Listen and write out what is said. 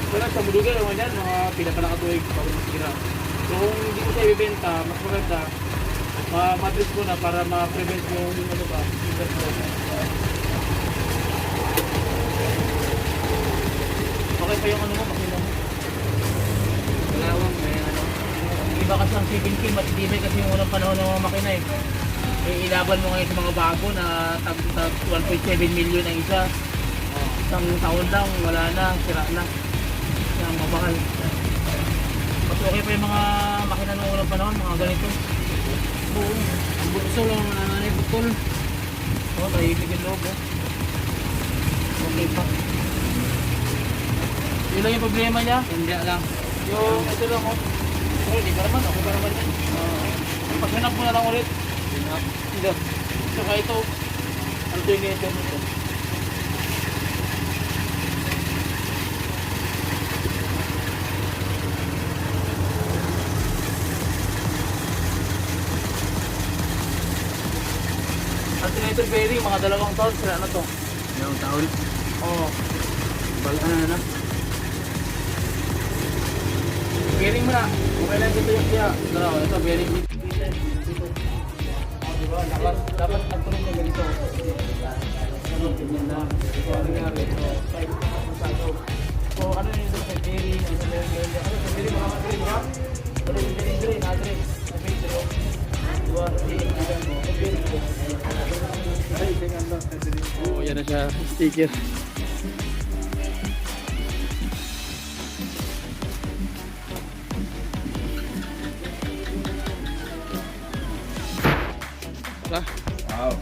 Wala sa Bulugan naman yan, mga pila pa nakatuwig bago masira. So kung hindi ko siya ibibenta, mas maganda, ma-address ko na para ma-prevent yung ano ba, okay pa yung ano mo, makina mo. Malawang, may ano. Iba kasi ang 7K, matitibay kasi yung unang panahon ng mga makina eh. Ilaban mo ngayon sa mga bago na tag 1.7 million ang isa. Isang taon lang, wala na, sira na. Yung mabakal. Mas okay pa yung mga makina ng unang panahon, mga ganito. Oo. Ang bukso lang naman nanay putol. Oo, tahimik yung loob. Okay pa. Yun lang yung problema niya. Hindi lang. Yung ito lang oh. Pero hindi ka naman, okay ka naman yan. Paghanap mo na lang ulit. Hindi. Saka ito, alternator nito. Alternator bearing, mga 2 taon, sila na to. Yung taon. Oo. Ano na. Bearing mo na. Okay lang dito yung siya. Ito, bearing dito. Diba? Dapat nagtuloy na ganito. Ano, ganyan na. So, ano nangyari? So, ano yung sa bearing? Ano yung bearing? Ano yung bearing? Mga bearing ba? Ano yung bearing? Address. Diba? Oh, yan na siya. Sticker. Wow.